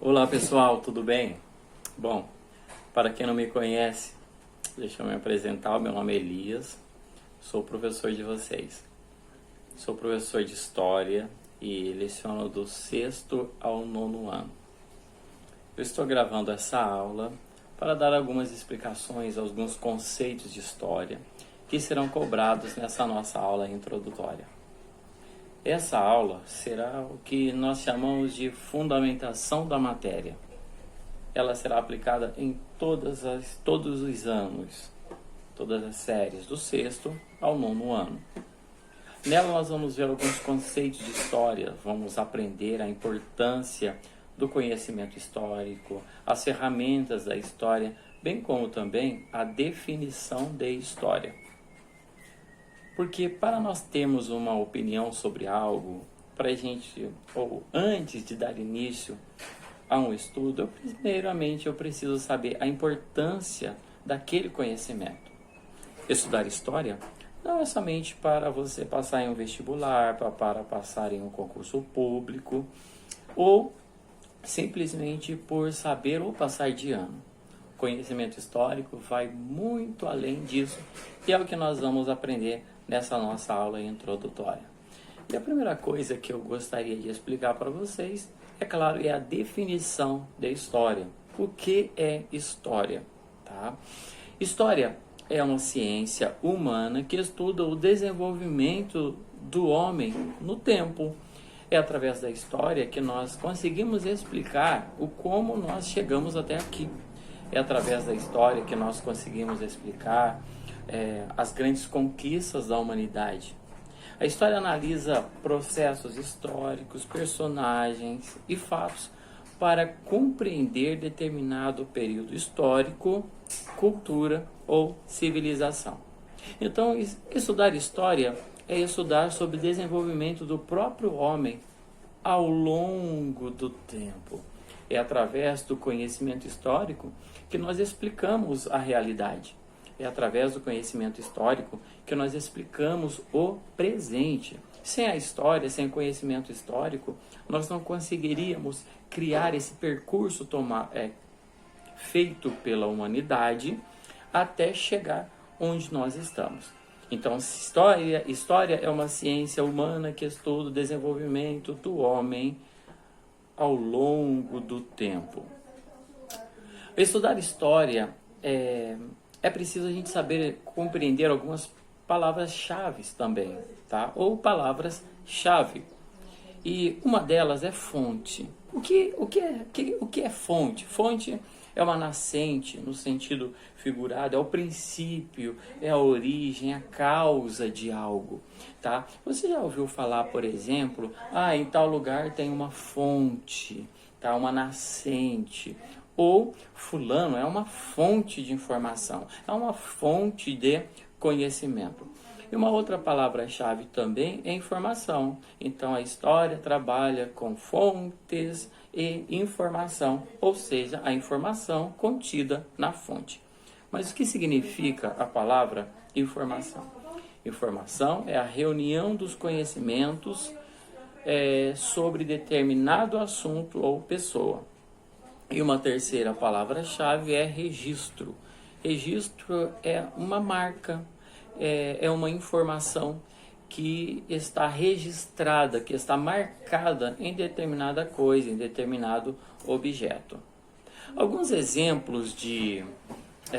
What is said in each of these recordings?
Olá pessoal, tudo bem? Bom, para quem não me conhece, deixa eu me apresentar. Meu nome é Elias, sou professor de vocês. Sou professor de História e leciono do 6º ao 9º ano. Eu estou gravando essa aula para dar algumas explicações, alguns conceitos de História que serão cobrados nessa nossa aula introdutória. Essa aula será o que nós chamamos de fundamentação da matéria. Ela será aplicada em todos os anos, todas as séries, do 6º ao 9º ano. Nela nós vamos ver alguns conceitos de história, vamos aprender a importância do conhecimento histórico, as ferramentas da história, bem como também a definição de história. Porque para nós termos uma opinião sobre algo, antes de dar início a um estudo, primeiramente eu preciso saber a importância daquele conhecimento. Estudar história não é somente para você passar em um vestibular, para passar em um concurso público, ou simplesmente por saber ou passar de ano. O conhecimento histórico vai muito além disso, e é o que nós vamos aprender nessa nossa aula introdutória. E a primeira coisa que eu gostaria de explicar para vocês, é claro, é a definição de história. O que é história? Tá? História é uma ciência humana que estuda o desenvolvimento do homem no tempo. É através da história que nós conseguimos explicar o como nós chegamos até aqui. É através da história que nós conseguimos explicar as grandes conquistas da humanidade. A história analisa processos históricos, personagens e fatos para compreender determinado período histórico, cultura ou civilização. Então, estudar história é estudar sobre o desenvolvimento do próprio homem ao longo do tempo. É através do conhecimento histórico que nós explicamos a realidade. É através do conhecimento histórico que nós explicamos o presente. Sem a história, sem o conhecimento histórico, nós não conseguiríamos criar esse percurso feito pela humanidade até chegar onde nós estamos. Então, história é uma ciência humana que estuda o desenvolvimento do homem ao longo do tempo. Estudar história é preciso a gente saber compreender algumas palavras-chave também, tá? Ou palavras-chave. E uma delas é fonte. O que é fonte? Fonte é uma nascente, no sentido figurado, é o princípio, é a origem, a causa de algo, tá? Você já ouviu falar, por exemplo, em tal lugar tem uma fonte, tá? Uma nascente. Ou fulano é uma fonte de informação, é uma fonte de conhecimento. E uma outra palavra-chave também é informação. Então a história trabalha com fontes e informação, ou seja, a informação contida na fonte. Mas o que significa a palavra informação? Informação é a reunião dos conhecimentos sobre determinado assunto ou pessoa. E uma terceira palavra-chave é registro. Registro é uma marca, é uma informação que está registrada, que está marcada em determinada coisa, em determinado objeto. Alguns exemplos de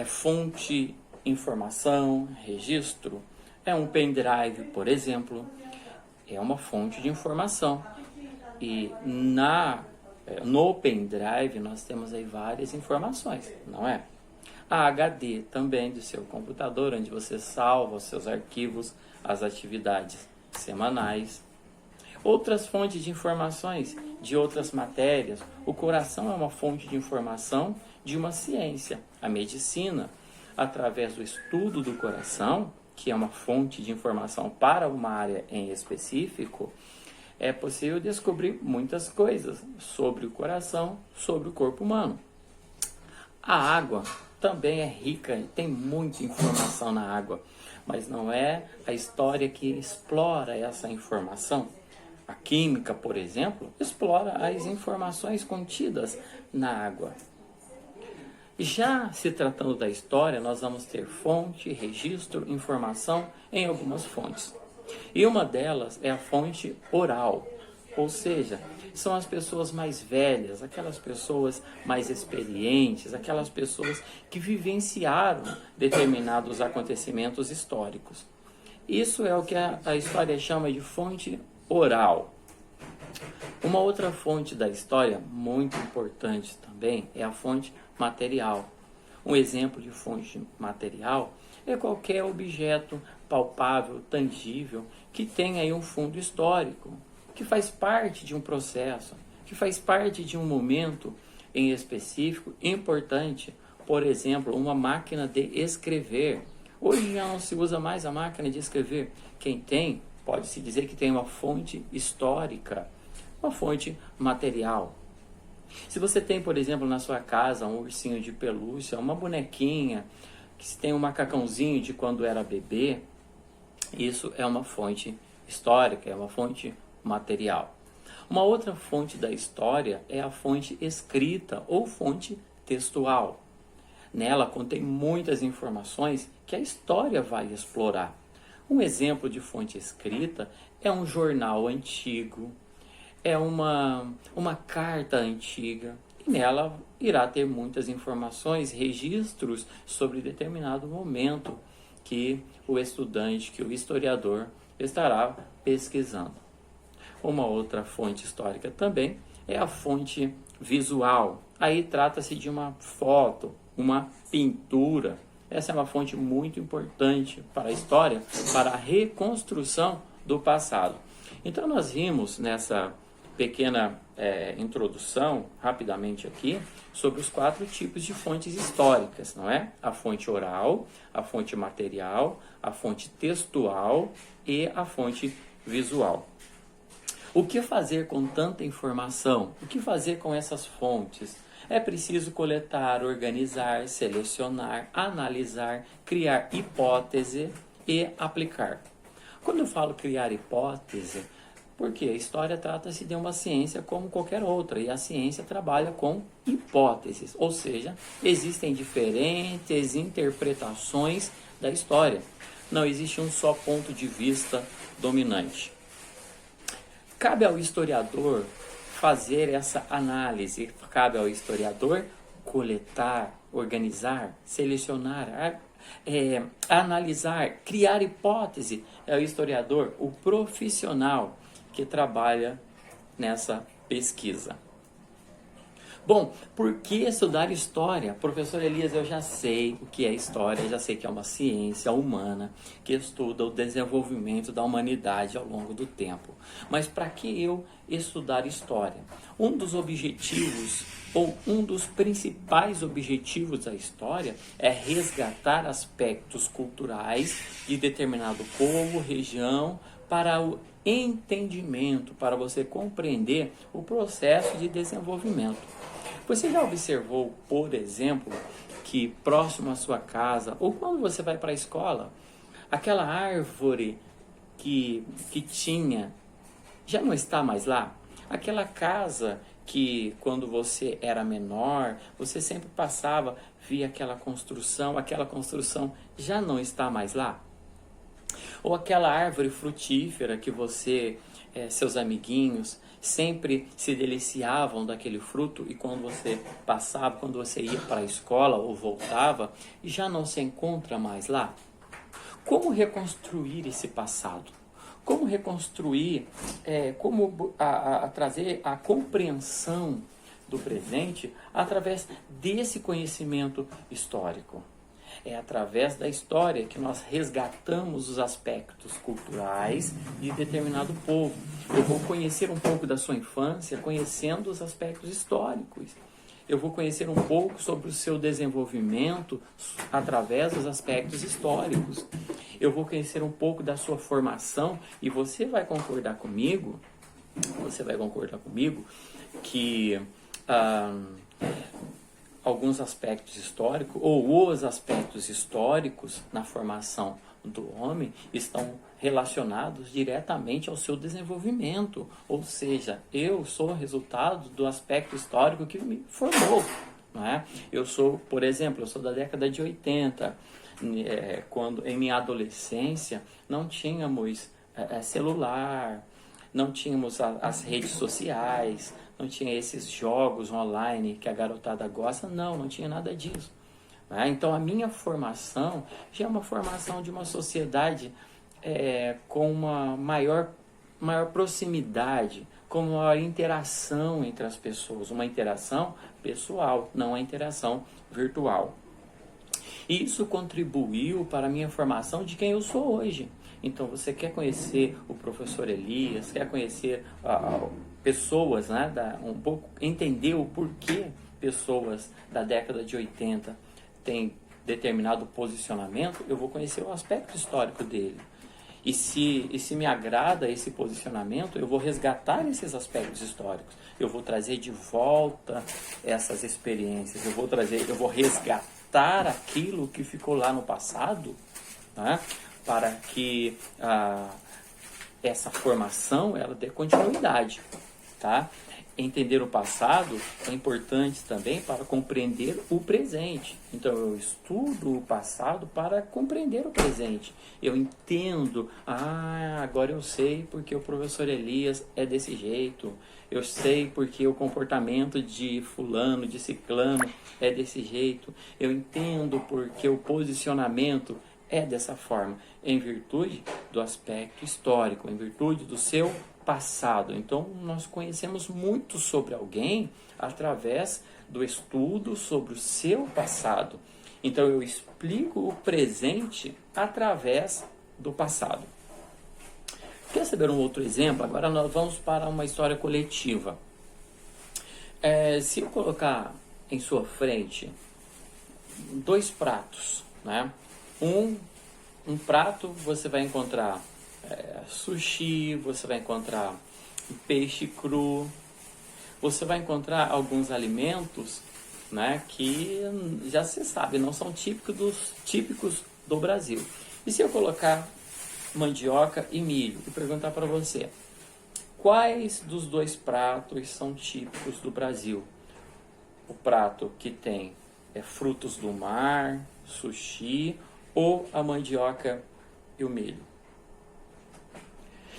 fonte, informação, registro, é um pendrive, por exemplo, é uma fonte de informação. E no pendrive nós temos aí várias informações, não é? A HD também do seu computador, onde você salva os seus arquivos, as atividades semanais. Outras fontes de informações de outras matérias. O coração é uma fonte de informação de uma ciência. A medicina, através do estudo do coração, que é uma fonte de informação para uma área em específico, é possível descobrir muitas coisas sobre o coração, sobre o corpo humano. A água também é rica, tem muita informação na água, mas não é a história que explora essa informação. A química, por exemplo, explora as informações contidas na água. Já se tratando da história, nós vamos ter fonte, registro, informação em algumas fontes. E uma delas é a fonte oral, ou seja, são as pessoas mais velhas, aquelas pessoas mais experientes, aquelas pessoas que vivenciaram determinados acontecimentos históricos. Isso é o que a história chama de fonte oral. Uma outra fonte da história, muito importante também, é a fonte material. Um exemplo de fonte material é qualquer objeto palpável, tangível, que tem aí um fundo histórico, que faz parte de um processo, que faz parte de um momento em específico importante. Por exemplo, uma máquina de escrever. Hoje já não se usa mais a máquina de escrever. Quem tem, pode-se dizer que tem uma fonte histórica, uma fonte material. Se você tem, por exemplo, na sua casa um ursinho de pelúcia, uma bonequinha, que tem um macacãozinho de quando era bebê, isso é uma fonte histórica, é uma fonte material. Uma outra fonte da história é a fonte escrita ou fonte textual. Nela contém muitas informações que a história vai explorar. Um exemplo de fonte escrita é um jornal antigo, é uma carta antiga, e nela irá ter muitas informações, registros sobre determinado momento que o estudante, que o historiador estará pesquisando. Uma outra fonte histórica também é a fonte visual. Aí trata-se de uma foto, uma pintura. Essa é uma fonte muito importante para a história, para a reconstrução do passado. Então nós vimos nessa pequena introdução, rapidamente aqui, sobre os 4 tipos de fontes históricas, não é? A fonte oral, a fonte material, a fonte textual e a fonte visual. O que fazer com tanta informação? O que fazer com essas fontes? É preciso coletar, organizar, selecionar, analisar, criar hipótese e aplicar. Quando eu falo criar hipótese, porque a história trata-se de uma ciência como qualquer outra, e a ciência trabalha com hipóteses, ou seja, existem diferentes interpretações da história. Não existe um só ponto de vista dominante. Cabe ao historiador fazer essa análise, cabe ao historiador coletar, organizar, selecionar, analisar, criar hipótese. É o historiador, o profissional que trabalha nessa pesquisa. Bom, por que estudar história? Professor Elias, eu já sei o que é história, já sei que é uma ciência humana que estuda o desenvolvimento da humanidade ao longo do tempo. Mas para que eu estudar história? Um dos objetivos, ou um dos principais objetivos da história é resgatar aspectos culturais de determinado povo, região, para o entendimento, para você compreender o processo de desenvolvimento. Você já observou, por exemplo, que próximo à sua casa, ou quando você vai para a escola, aquela árvore que tinha, já não está mais lá? Aquela casa que quando você era menor, você sempre passava, via aquela construção já não está mais lá? Ou aquela árvore frutífera que você, seus amiguinhos, sempre se deliciavam daquele fruto, e quando você passava, quando você ia para a escola ou voltava, já não se encontra mais lá? Como reconstruir esse passado? Como reconstruir, trazer a compreensão do presente através desse conhecimento histórico? É através da história que nós resgatamos os aspectos culturais de determinado povo. Eu vou conhecer um pouco da sua infância conhecendo os aspectos históricos. Eu vou conhecer um pouco sobre o seu desenvolvimento através dos aspectos históricos. Eu vou conhecer um pouco da sua formação, e você vai concordar comigo que alguns aspectos históricos, ou os aspectos históricos na formação do homem estão relacionados diretamente ao seu desenvolvimento. Ou seja, eu sou resultado do aspecto histórico que me formou. Não é? Eu sou, por exemplo, eu sou da década de 80, quando em minha adolescência não tínhamos celular, não tínhamos as redes sociais, não tinha esses jogos online que a garotada gosta, não tinha nada disso. Né? Então a minha formação já é uma formação de uma sociedade com uma maior proximidade, com uma interação entre as pessoas, uma interação pessoal, não a interação virtual. E isso contribuiu para a minha formação de quem eu sou hoje. Então, você quer conhecer o professor Elias, quer conhecer pessoas, né, um pouco, entender o porquê pessoas da década de 80 têm determinado posicionamento, eu vou conhecer o aspecto histórico dele. E se me agrada esse posicionamento, eu vou resgatar esses aspectos históricos. Eu vou trazer de volta essas experiências. Eu vou resgatar aquilo que ficou lá no passado, né, para que essa formação ela dê continuidade, tá? Entender o passado é importante também para compreender o presente. Então eu estudo o passado para compreender o presente. Eu entendo, agora eu sei porque o professor Elias é desse jeito. Eu sei porque o comportamento de fulano, de ciclano é desse jeito. Eu entendo porque o posicionamento é dessa forma, em virtude do aspecto histórico, em virtude do seu passado. Então, nós conhecemos muito sobre alguém através do estudo sobre o seu passado. Então, eu explico o presente através do passado. Quer saber um outro exemplo? Agora nós vamos para uma história coletiva. Se eu colocar em sua frente 2 pratos, né? Um prato você vai encontrar sushi, você vai encontrar peixe cru, você vai encontrar alguns alimentos, né, que já se sabe, não são típicos do Brasil. E se eu colocar mandioca e milho e perguntar para você, quais dos 2 pratos são típicos do Brasil? O prato que tem frutos do mar, sushi, ou a mandioca e o milho?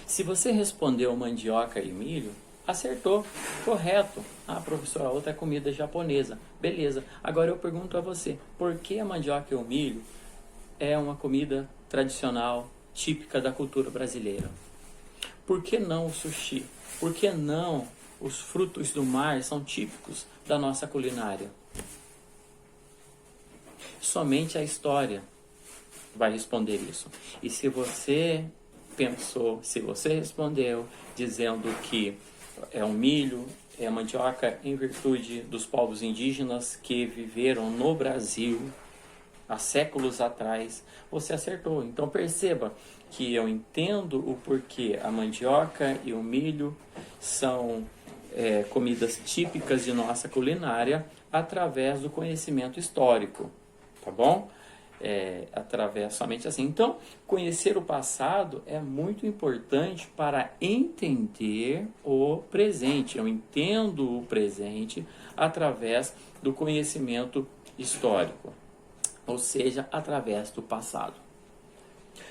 Se você respondeu mandioca e milho, acertou, correto. Professor, a outra é comida japonesa. Beleza. Agora eu pergunto a você, por que a mandioca e o milho é uma comida tradicional, típica da cultura brasileira? Por que não o sushi? Por que não os frutos do mar são típicos da nossa culinária? Somente a história vai responder isso. E se você pensou, se você respondeu dizendo que é um milho, é mandioca em virtude dos povos indígenas que viveram no Brasil há séculos atrás, você acertou. Então perceba que eu entendo o porquê a mandioca e o milho são comidas típicas de nossa culinária através do conhecimento histórico, tá bom? Através somente assim. Então, conhecer o passado é muito importante para entender o presente. Eu entendo o presente através do conhecimento histórico, ou seja, através do passado.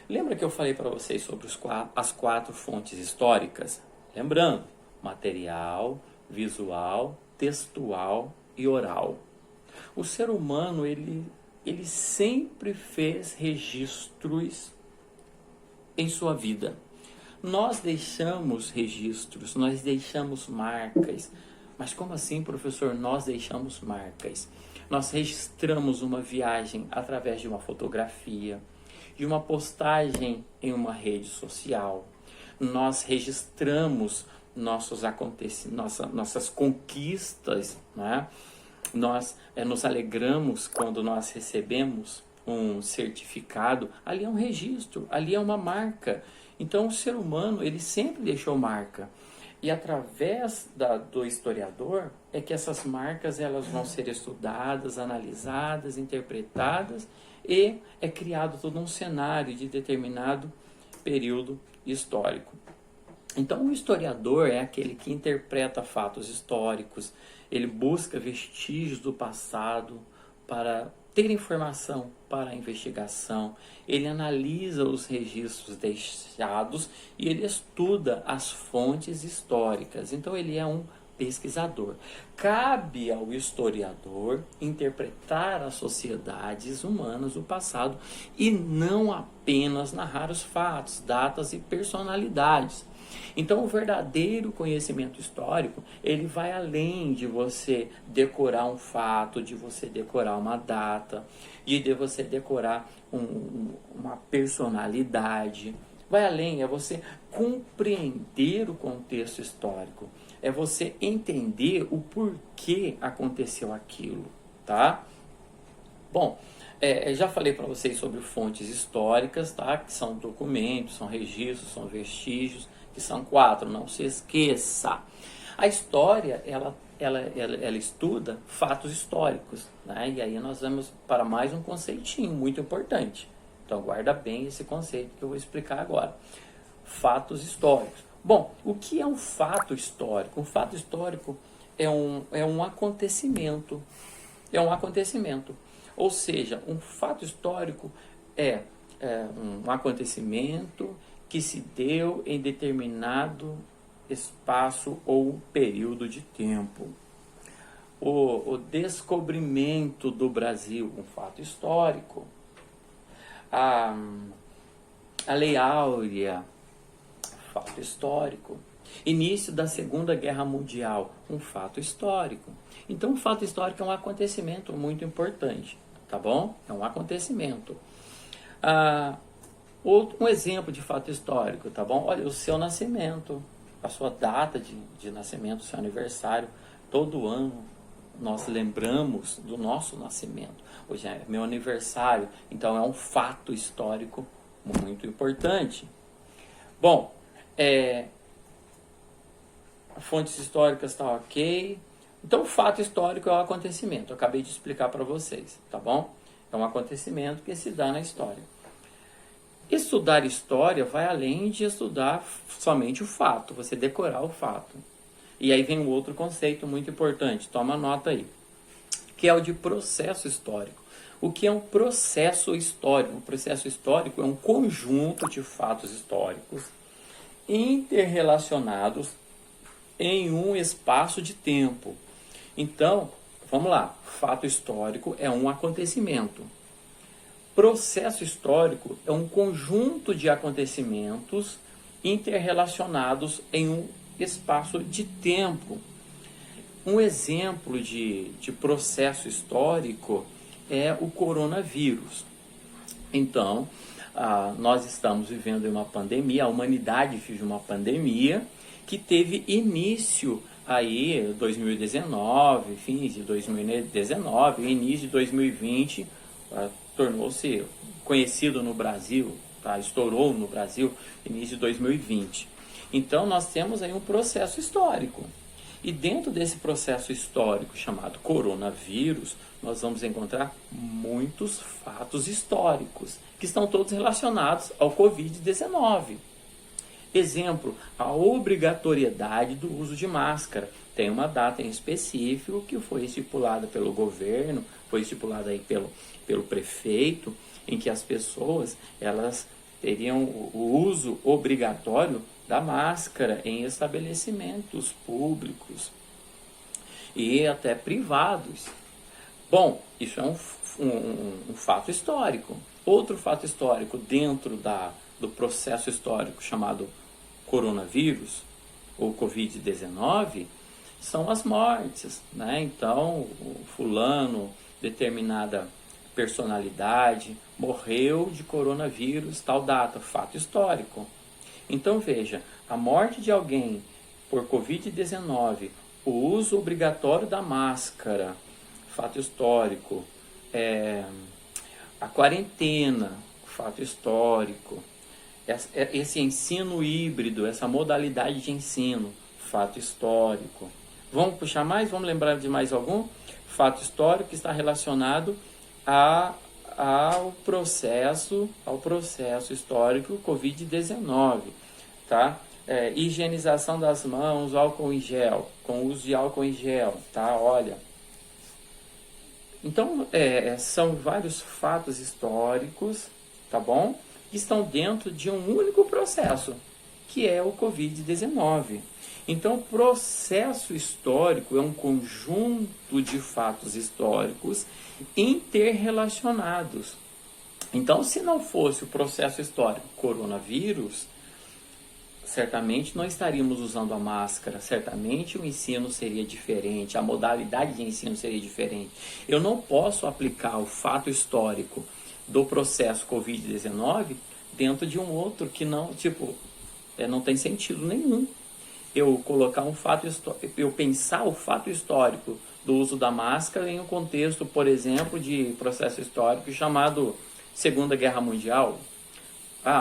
Lembra que eu falei para vocês sobre as 4 fontes históricas? Lembrando, material, visual, textual e oral. O ser humano, ele sempre fez registros em sua vida. Nós deixamos registros, nós deixamos marcas. Mas como assim, professor, nós deixamos marcas? Nós registramos uma viagem através de uma fotografia, de uma postagem em uma rede social. Nós registramos nossas conquistas, né? Nós nos alegramos quando nós recebemos um certificado. Ali é um registro, ali é uma marca. Então o ser humano, ele sempre deixou marca. E através do historiador é que essas marcas elas vão ser estudadas, analisadas, interpretadas e é criado todo um cenário de determinado período histórico. Então, o historiador é aquele que interpreta fatos históricos, ele busca vestígios do passado para ter informação para a investigação, ele analisa os registros deixados e ele estuda as fontes históricas. Então, ele é um pesquisador. Cabe ao historiador interpretar as sociedades humanas do passado e não apenas narrar os fatos, datas e personalidades. Então, o verdadeiro conhecimento histórico, ele vai além de você decorar um fato, de você decorar uma data, de você decorar uma personalidade. Vai além, é você compreender o contexto histórico, é você entender o porquê aconteceu aquilo, tá? Bom, já falei para vocês sobre fontes históricas, tá? Que são documentos, são registros, são vestígios, que são 4, não se esqueça. A história, ela estuda fatos históricos, né? E aí nós vamos para mais um conceitinho muito importante. Então guarda bem esse conceito que eu vou explicar agora. Fatos históricos. Bom, o que é um fato histórico? Um fato histórico é um acontecimento. É um acontecimento. Ou seja, um fato histórico é um acontecimento que se deu em determinado espaço ou período de tempo. O descobrimento do Brasil, um fato histórico. A Lei Áurea, fato histórico. Início da Segunda Guerra Mundial, um fato histórico. Então, um fato histórico é um acontecimento muito importante, tá bom? É um acontecimento. Um exemplo de fato histórico, tá bom? Olha, o seu nascimento, a sua data de nascimento, o seu aniversário. Todo ano nós lembramos do nosso nascimento. Hoje é meu aniversário, então é um fato histórico muito importante. Bom, fontes históricas tá ok. Então, o fato histórico é o acontecimento. Eu acabei de explicar para vocês, tá bom? É um acontecimento que se dá na história. Estudar história vai além de estudar somente o fato, você decorar o fato. E aí vem um outro conceito muito importante, toma nota aí, que é o de processo histórico. O que é um processo histórico? Um processo histórico é um conjunto de fatos históricos interrelacionados em um espaço de tempo. Então, vamos lá, fato histórico é um acontecimento. Processo histórico é um conjunto de acontecimentos interrelacionados em um espaço de tempo. Um exemplo de processo histórico é o coronavírus. Então, nós estamos vivendo uma pandemia, a humanidade vive uma pandemia que teve início aí 2019, fins de 2019, início de 2020, tornou-se conhecido no Brasil, tá? Estourou no Brasil início de 2020. Então nós temos aí um processo histórico. E dentro desse processo histórico chamado coronavírus, nós vamos encontrar muitos fatos históricos que estão todos relacionados ao Covid-19. Exemplo, a obrigatoriedade do uso de máscara. Tem uma data em específico que foi estipulada pelo governo, foi estipulada aí pelo prefeito, em que as pessoas elas teriam o uso obrigatório da máscara em estabelecimentos públicos e até privados. Bom, isso é um fato histórico. Outro fato histórico dentro do processo histórico chamado coronavírus ou Covid-19 são as mortes, né? Então, o fulano, determinada personalidade, morreu de coronavírus, tal data, fato histórico. Então, veja, a morte de alguém por Covid-19, o uso obrigatório da máscara, fato histórico, a quarentena, fato histórico, esse ensino híbrido, essa modalidade de ensino, fato histórico. Vamos puxar mais? Vamos lembrar de mais algum? Fato histórico que está relacionado ao processo histórico Covid-19, tá? Higienização das mãos, álcool em gel, com uso de álcool em gel, tá? Olha. Então, são vários fatos históricos, tá bom? Que estão dentro de um único processo, que é o Covid-19. Então, o processo histórico é um conjunto de fatos históricos interrelacionados. Então, se não fosse o processo histórico coronavírus, certamente não estaríamos usando a máscara, certamente o ensino seria diferente, a modalidade de ensino seria diferente. Eu não posso aplicar o fato histórico do processo Covid-19 dentro de um outro que não, não tem sentido nenhum. Eu colocar eu pensar o fato histórico do uso da máscara em um contexto, por exemplo, de processo histórico chamado Segunda Guerra Mundial.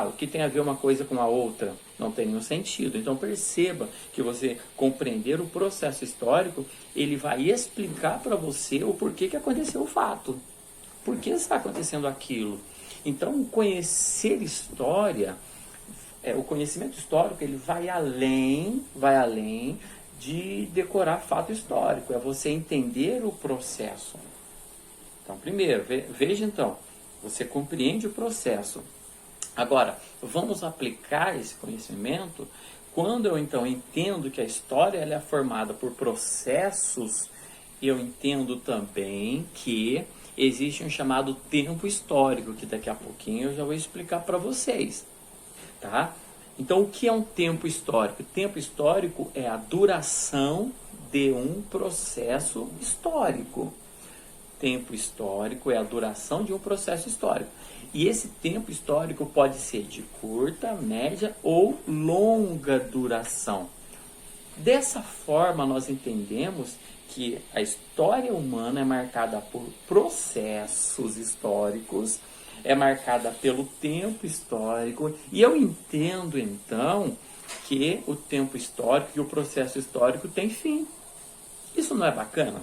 O que tem a ver uma coisa com a outra? Não tem nenhum sentido. Então perceba que você compreender o processo histórico, ele vai explicar para você o porquê que aconteceu o fato. Por que está acontecendo aquilo? Então, conhecer história, o conhecimento histórico, ele vai além de decorar fato histórico. É você entender o processo. Então, primeiro, veja então, você compreende o processo. Agora, vamos aplicar esse conhecimento quando eu então entendo que a história ela é formada por processos. Eu entendo também que existe um chamado tempo histórico, que daqui a pouquinho eu já vou explicar para vocês, tá? Então, o que é um tempo histórico? Tempo histórico é a duração de um processo histórico. Tempo histórico é a duração de um processo histórico. E esse tempo histórico pode ser de curta, média ou longa duração. Dessa forma, nós entendemos que a história humana é marcada por processos históricos, é marcada pelo tempo histórico, e eu entendo, então, que o tempo histórico e o processo histórico tem fim. Isso não é bacana?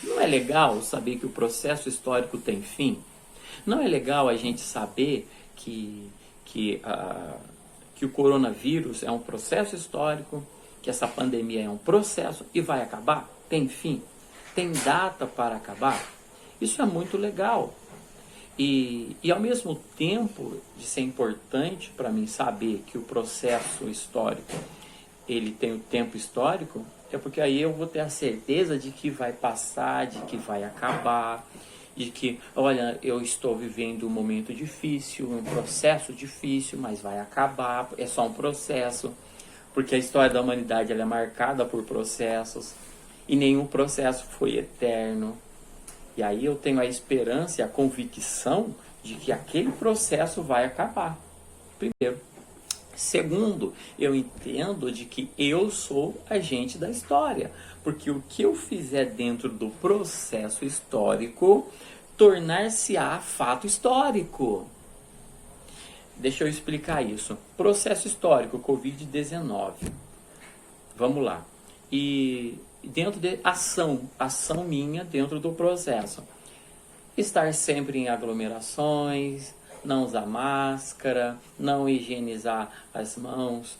Não é legal saber que o processo histórico tem fim? Não é legal a gente saber que o coronavírus é um processo histórico, que essa pandemia é um processo e vai acabar? Tem fim? Tem data para acabar? Isso é muito legal. E ao mesmo tempo de ser importante para mim saber que o processo histórico ele tem o tempo histórico, é porque aí eu vou ter a certeza de que vai passar, de que vai acabar, de que, olha, eu estou vivendo um momento difícil, um processo difícil, mas vai acabar, é só um processo, porque a história da humanidade ela é marcada por processos, e nenhum processo foi eterno. E aí eu tenho a esperança e a convicção de que aquele processo vai acabar, primeiro. Segundo, eu entendo de que eu sou agente da história, porque o que eu fizer dentro do processo histórico tornar-se-á fato histórico. Deixa eu explicar isso. Processo histórico, Covid-19. Vamos lá. E dentro de ação minha dentro do processo. Estar sempre em aglomerações, não usar máscara, não higienizar as mãos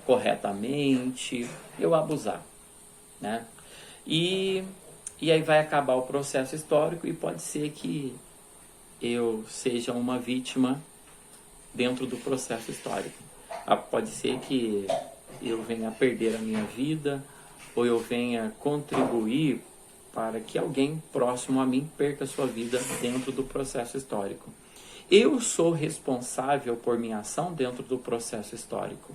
corretamente, eu abusar, né? E aí vai acabar o processo histórico e pode ser que eu seja uma vítima dentro do processo histórico. Pode ser que eu venha a perder a minha vida ou eu venha contribuir para que alguém próximo a mim perca a sua vida dentro do processo histórico. Eu sou responsável por minha ação dentro do processo histórico.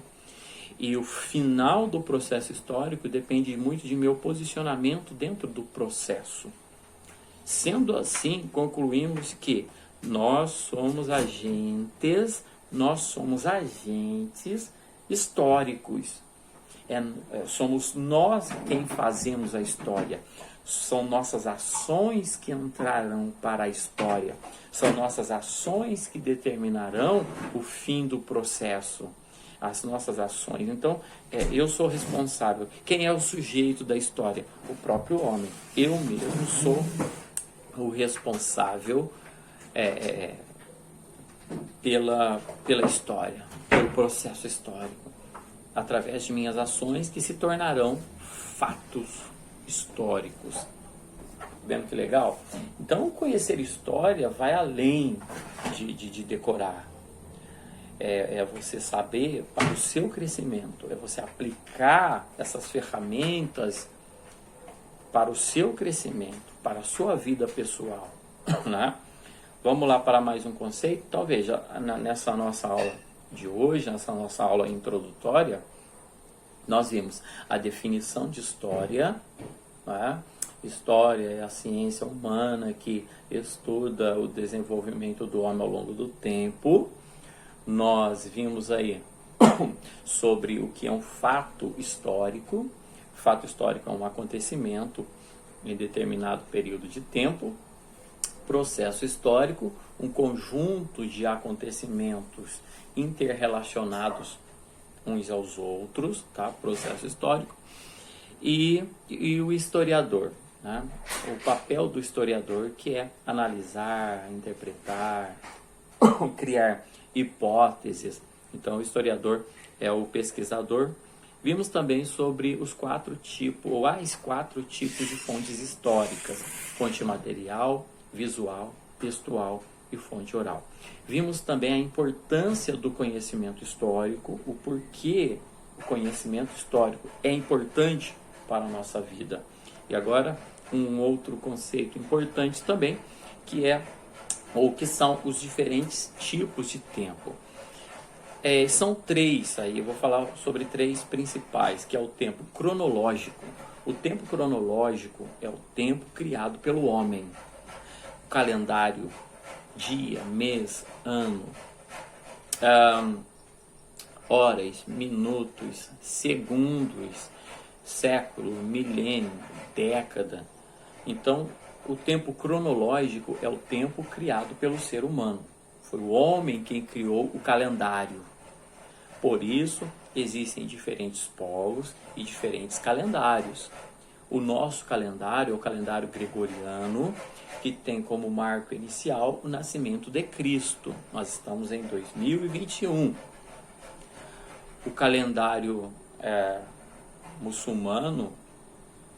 E o final do processo histórico depende muito de meu posicionamento dentro do processo. Sendo assim, concluímos que nós somos agentes históricos. Somos nós quem fazemos a história. São nossas ações que entrarão para a história. São nossas ações que determinarão o fim do processo. As nossas ações. Então, eu sou responsável. Quem é o sujeito da história? O próprio homem. Eu mesmo sou o responsável pela história, pelo processo histórico, através de minhas ações que se tornarão fatos históricos. Vendo que legal? Então, conhecer história vai além de decorar. É você saber para o seu crescimento, é você aplicar essas ferramentas para o seu crescimento, para a sua vida pessoal, né? Vamos lá para mais um conceito. Então, veja, nessa nossa aula de hoje, nessa nossa aula introdutória, nós vimos a definição de história, né? História é a ciência humana que estuda o desenvolvimento do homem ao longo do tempo. Nós vimos aí sobre o que é um fato histórico. Fato histórico é um acontecimento em determinado período de tempo. Processo histórico, um conjunto de acontecimentos interrelacionados uns aos outros, tá? Processo histórico. E o historiador, né? O papel do historiador, que é analisar, interpretar, criar hipóteses. Então, o historiador é o pesquisador. Vimos também sobre os quatro tipos de fontes históricas: fonte material, visual, textual e fonte oral. Vimos também a importância do conhecimento histórico, o porquê o conhecimento histórico é importante para a nossa vida. E agora, um outro conceito importante também, que são os diferentes tipos de tempo. São três aí, eu vou falar sobre três principais, que é o tempo cronológico. O tempo cronológico é o tempo criado pelo homem. O calendário, dia, mês, ano, horas, minutos, segundos, século, milênio, década. Então, o tempo cronológico é o tempo criado pelo ser humano. Foi o homem quem criou o calendário. Por isso, existem diferentes polos e diferentes calendários. O nosso calendário é o calendário gregoriano, que tem como marco inicial o nascimento de Cristo. Nós estamos em 2021. O calendário muçulmano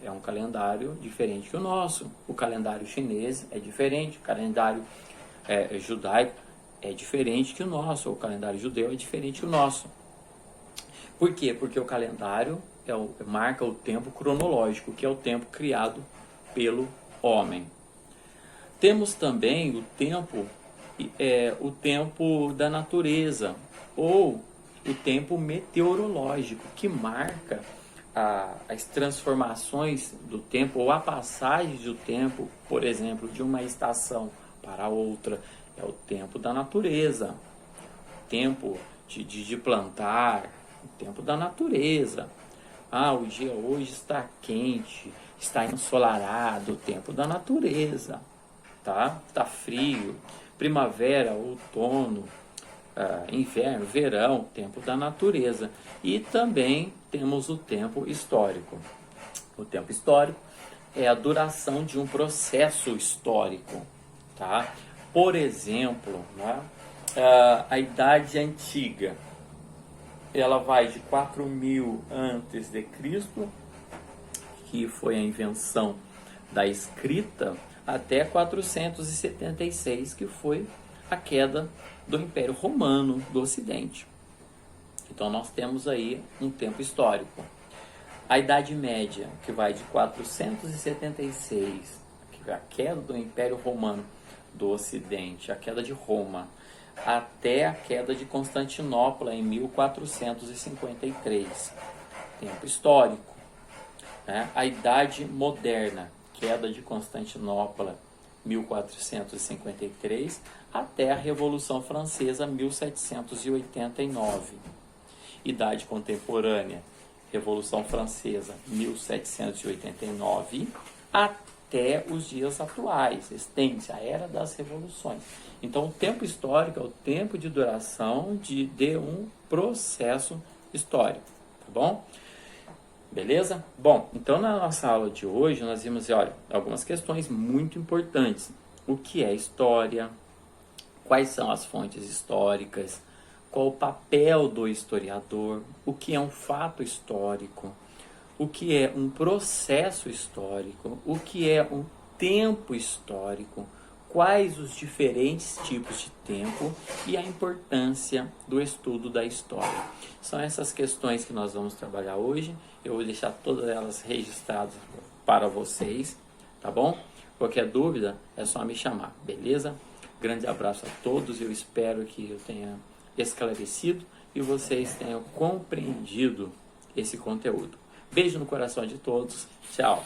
é um calendário diferente que o nosso. O calendário chinês é diferente, o calendário judaico é diferente que o nosso, o calendário judeu é diferente que o nosso. Por quê? Porque o calendário marca o tempo cronológico, que é o tempo criado pelo homem. Temos também o tempo da natureza, ou o tempo meteorológico, que marca as transformações do tempo, ou a passagem do tempo, por exemplo, de uma estação para outra. É o tempo da natureza, o tempo de plantar, o tempo da natureza. O dia hoje está quente, está ensolarado, o tempo da natureza, tá? Está frio, primavera, outono, inverno, verão, tempo da natureza. E também temos o tempo histórico. O tempo histórico é a duração de um processo histórico, tá? Por exemplo, né, a Idade Antiga, ela vai de 4000 antes de Cristo, que foi a invenção da escrita, até 476, que foi a queda do Império Romano do Ocidente. Então nós temos aí um tempo histórico. A Idade Média, que vai de 476, que é a queda do Império Romano do Ocidente, a queda de Roma, até a queda de Constantinopla em 1453. Tempo histórico. Né? A Idade Moderna, queda de Constantinopla 1453, até a Revolução Francesa 1789. Idade Contemporânea, Revolução Francesa 1789, até os dias atuais, estende-se a Era das Revoluções. Então, o tempo histórico é o tempo de duração de um processo histórico, tá bom? Beleza? Bom, então na nossa aula de hoje nós vimos, algumas questões muito importantes. O que é história? quais são as fontes históricas, qual o papel do historiador, o que é um fato histórico, o que é um processo histórico, o que é um tempo histórico, quais os diferentes tipos de tempo e a importância do estudo da história. São essas questões que nós vamos trabalhar hoje. Eu vou deixar todas elas registradas para vocês, tá bom? Qualquer dúvida é só me chamar, beleza? Grande abraço a todos, eu espero que eu tenha esclarecido e vocês tenham compreendido esse conteúdo. Beijo no coração de todos, tchau!